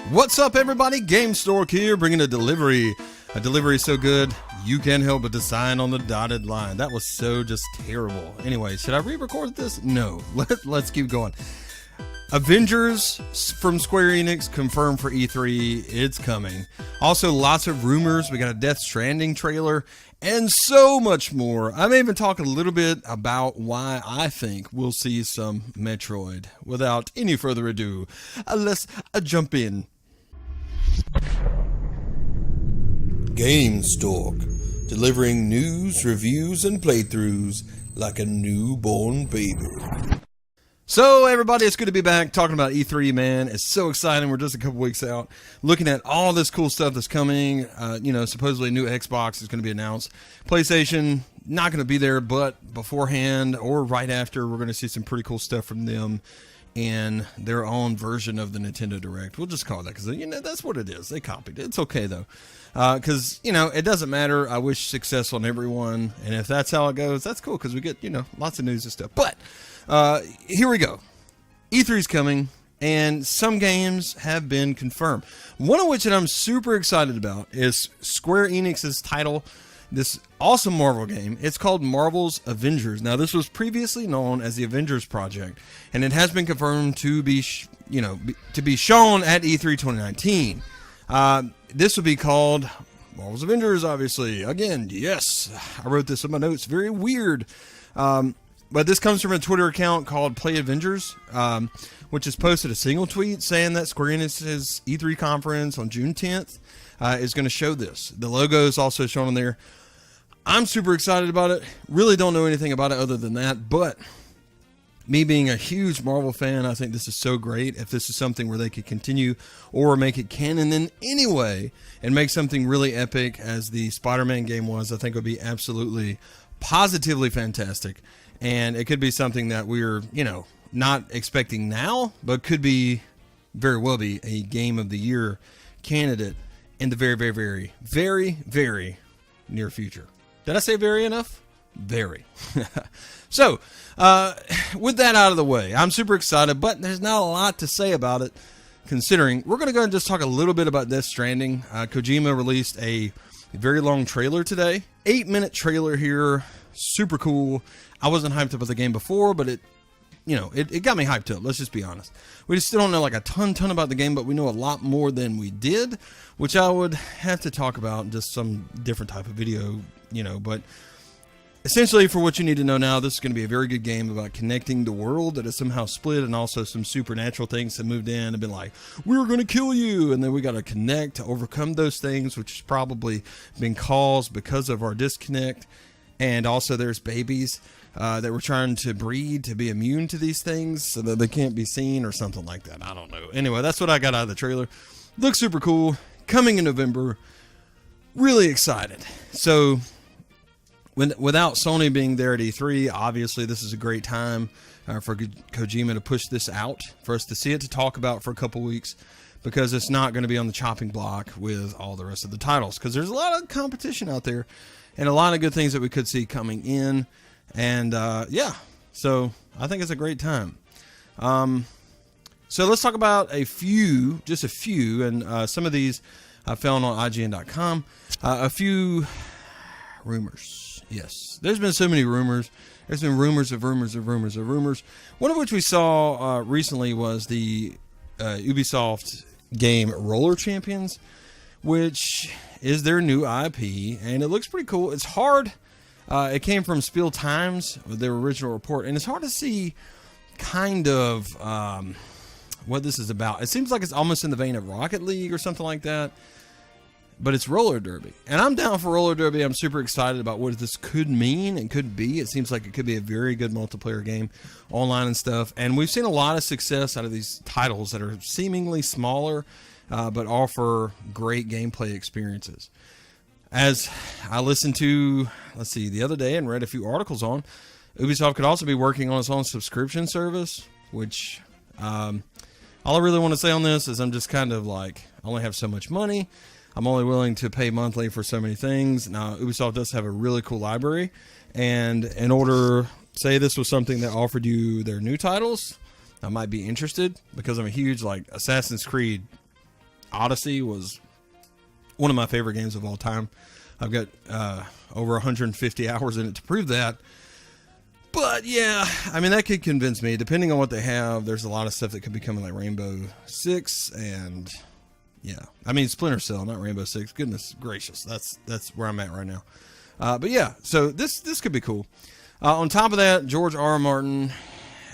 What's up, everybody? Gamestork here, bringing a delivery. A delivery so good, you can't help but to sign on the dotted line. That was so just terrible. Anyway, should I re-record this? No. Let's keep going. Avengers from Square Enix confirmed for E3. It's coming. Also, lots of rumors. We got a Death Stranding trailer and so much more. I may even talk a little bit about why I think we'll see some Metroid. Without any further ado, let's jump in. Gamestork, delivering news, reviews, and playthroughs like a newborn baby. So everybody, it's good to be back talking about E3, man. It's so exciting. We're just a couple weeks out looking at all this cool stuff that's coming. Supposedly new Xbox is going to be announced. PlayStation, not going to be there, but beforehand or right after, we're going to see some pretty cool stuff from them in their own version of the Nintendo Direct. We'll just call it that because, that's what it is. They copied it. It's okay, though. Because, it doesn't matter. I wish success on everyone. And if that's how it goes, that's cool because we get, lots of news and stuff. But here we go. E3's coming, and some games have been confirmed. One of which that I'm super excited about is Square Enix's title, this awesome Marvel game. It's called Marvel's Avengers. Now, this was previously known as the Avengers Project, and it has been confirmed to be, to be shown at E3 2019. This would be called Marvel's Avengers, obviously. Again, yes, I wrote this in my notes. Very weird. But this comes from a Twitter account called Play Avengers, which has posted a single tweet saying that Square Enix's E3 conference on June 10th is going to show this. The logo is also shown on there. I'm super excited about it. Really don't know anything about it other than that, but me being a huge Marvel fan, I think this is so great. If this is something where they could continue or make it canon in any way and make something really epic as the Spider-Man game was, I think it would be absolutely, positively fantastic. And it could be something that we're, not expecting now, but could be, very well be, a Game of the Year candidate in the very, very, very, very, very near future. Did I say very enough? Very. So, with that out of the way, I'm super excited, but there's not a lot to say about it, considering we're going to go and just talk a little bit about Death Stranding. Kojima released a very long trailer today. 8-minute trailer here. Super cool. I wasn't hyped up about the game before, but it got me hyped up. Let's just be honest. We just still don't know a ton about the game, but we know a lot more than we did, which I would have to talk about in just some different type of video, but essentially for what you need to know now, this is going to be a very good game about connecting the world that is somehow split, and also some supernatural things that moved in and been like, we were going to kill you, and then we got to connect to overcome those things, which has probably been caused because of our disconnect. And also there's babies that we're trying to breed to be immune to these things so that they can't be seen or something like that. I don't know. Anyway, that's what I got out of the trailer. Looks super cool. Coming in November. Really excited. So, without Sony being there at E3, obviously this is a great time for Kojima to push this out, for us to see it, to talk about for a couple weeks, because it's not going to be on the chopping block with all the rest of the titles, because there's a lot of competition out there and a lot of good things that we could see coming in. And so I think it's a great time. So let's talk about just a few, and some of these I found on IGN.com. A few rumors. Yes, there's been so many rumors. There's been rumors of rumors of rumors of rumors. One of which we saw recently was the Ubisoft game Roller Champions, which is their new IP, and it looks pretty cool. It's hard. It came from Spiel Times, their original report, and it's hard to see kind of what this is about. It seems like it's almost in the vein of Rocket League or something like that, but it's roller derby, and I'm down for roller derby. I'm super excited about what this could mean and could be. It seems like it could be a very good multiplayer game, online and stuff, and we've seen a lot of success out of these titles that are seemingly smaller, but offer great gameplay experiences. As I listened to, the other day and read a few articles on, Ubisoft could also be working on its own subscription service, which all I really want to say on this is I'm just kind of like, I only have so much money. I'm only willing to pay monthly for so many things. Now, Ubisoft does have a really cool library, and in order, say this was something that offered you their new titles, I might be interested, because I'm a huge Assassin's Creed Odyssey was one of my favorite games of all time. I've got over 150 hours in it to prove that. But yeah, I mean, that could convince me. Depending on what they have, there's a lot of stuff that could be coming, like Rainbow Six, and yeah, I mean Splinter Cell, not Rainbow Six. Goodness gracious, that's where I'm at right now. But yeah, so this could be cool. On top of that, George R. R. Martin,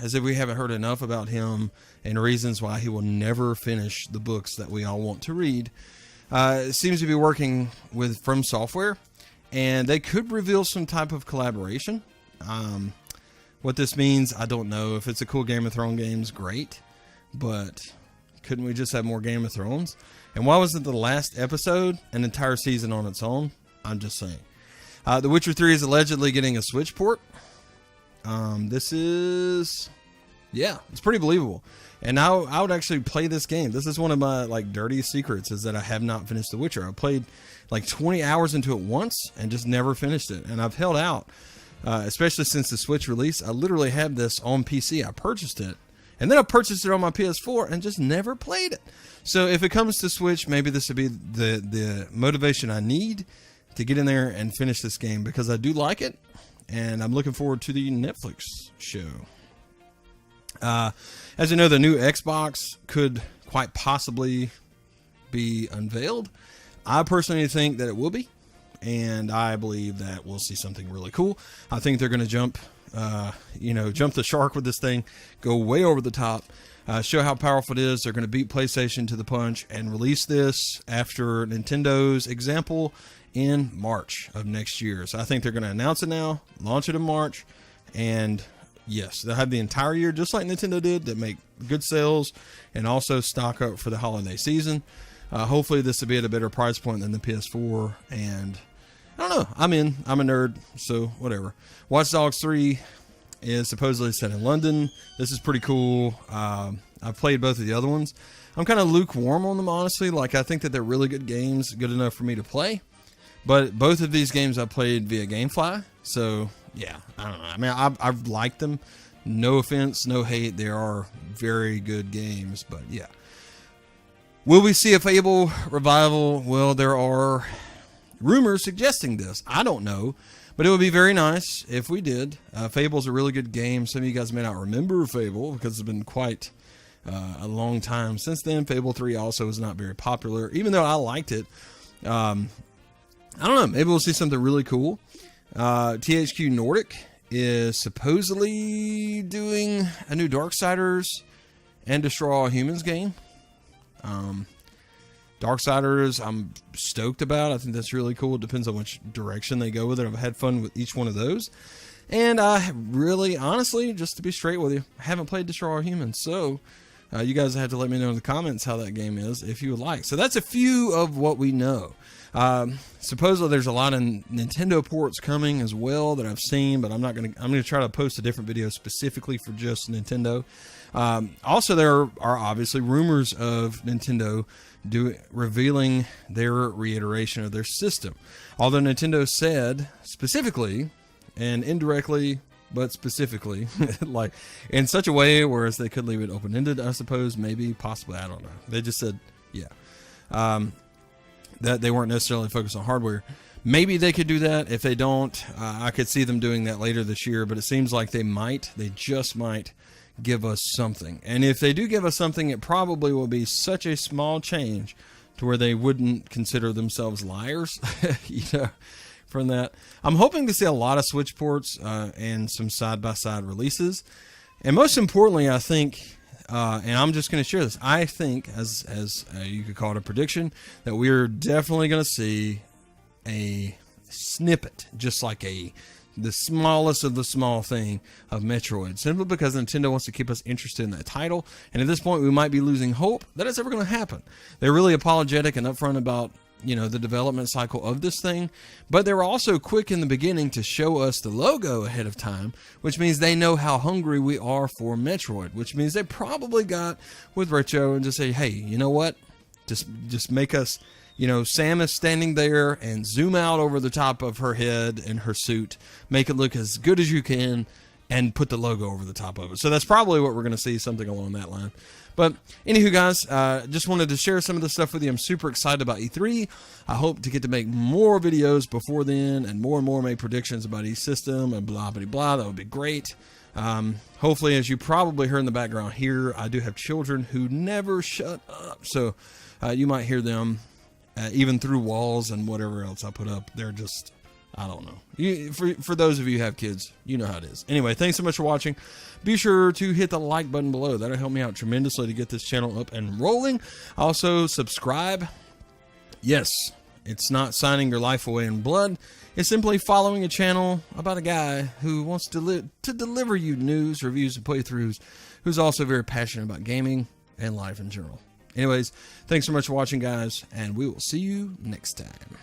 as if we haven't heard enough about him and reasons why he will never finish the books that we all want to read, seems to be working with From Software, and they could reveal some type of collaboration. What this means, I don't know. If it's a cool Game of Thrones games, great. But couldn't we just have more Game of Thrones? And why wasn't the last episode an entire season on its own? I'm just saying. The Witcher 3 is allegedly getting a Switch port. This is... yeah, it's pretty believable. And I would actually play this game. This is one of my like dirtiest secrets, is that I have not finished The Witcher. I played like 20 hours into it once and just never finished it. And I've held out. Especially since the Switch release. I literally have this on PC. I purchased it, and then I purchased it on my PS4 and just never played it. So if it comes to Switch, maybe this would be the motivation I need to get in there and finish this game, because I do like it, and I'm looking forward to the Netflix show. As you know, the new Xbox could quite possibly be unveiled. I personally think that it will be. And I believe that we'll see something really cool. I think they're going to jump the shark with this thing, go way over the top, show how powerful it is. They're going to beat PlayStation to the punch and release this after Nintendo's example in March of next year. So I think they're going to announce it now, launch it in March, and yes, they'll have the entire year, just like Nintendo did, that make good sales and also stock up for the holiday season. Hopefully this will be at a better price point than the PS4, and I don't know. I'm a nerd, so whatever. Watch Dogs 3 is supposedly set in London. This is pretty cool. I've played both of the other ones. I'm kind of lukewarm on them, honestly. Like, I think that they're really good games, good enough for me to play. But both of these games I played via GameFly, so yeah, I don't know. I mean, I've liked them. No offense, no hate. They are very good games, but yeah. Will we see a Fable revival? Well, there are rumors suggesting this. I don't know, but it would be very nice if we did. Fable's a really good game. Some of you guys may not remember Fable because it's been quite a long time since then. Fable 3 also is not very popular, even though I liked it. I don't know. Maybe we'll see something really cool. THQ Nordic is supposedly doing a new Darksiders and Destroy All Humans game. Darksiders, I'm stoked about. I think that's really cool. It depends on which direction they go with it. I've had fun with each one of those. And I really, honestly, just to be straight with you, I haven't played Destroy All Humans. So you guys have to let me know in the comments how that game is, if you would like. So that's a few of what we know. Supposedly there's a lot of Nintendo ports coming as well that I've seen, but I'm going to try to post a different video specifically for just Nintendo. Also, there are obviously rumors of Nintendo revealing their reiteration of their system. Although Nintendo said specifically and indirectly, but specifically, like in such a way whereas they could leave it open-ended, I suppose, maybe, possibly, I don't know. They just said, yeah, that they weren't necessarily focused on hardware. Maybe they could do that. If they don't, I could see them doing that later this year, but it seems like they just might give us something. And if they do give us something, it probably will be such a small change to where they wouldn't consider themselves liars, from that. I'm hoping to see a lot of Switch ports and some side-by-side releases. And most importantly, I think, and I'm just going to share this, I think, as you could call it a prediction, that we're definitely going to see a snippet, just like the smallest of the small thing of Metroid, simply because Nintendo wants to keep us interested in that title. And at this point, we might be losing hope that it's ever going to happen. They're really apologetic and upfront about, the development cycle of this thing, but they were also quick in the beginning to show us the logo ahead of time, which means they know how hungry we are for Metroid, which means they probably got with Retro and just say, hey, you know what? Just make us, Samus standing there and zoom out over the top of her head and her suit, make it look as good as you can, and put the logo over the top of it. So that's probably what we're going to see, something along that line. But anywho, guys, just wanted to share some of the stuff with you. I'm super excited about E3. I hope to get to make more videos before then and more make predictions about each system and blah, blah, blah. That would be great. Hopefully, as you probably heard in the background here, I do have children who never shut up. So you might hear them even through walls and whatever else I put up. They're just, I don't know. For those of you who have kids, you know how it is. Anyway, thanks so much for watching. Be sure to hit the like button below. That'll help me out tremendously to get this channel up and rolling. Also, subscribe. Yes, it's not signing your life away in blood. It's simply following a channel about a guy who wants to deliver you news, reviews, and playthroughs, who's also very passionate about gaming and life in general. Anyways, thanks so much for watching, guys, and we will see you next time.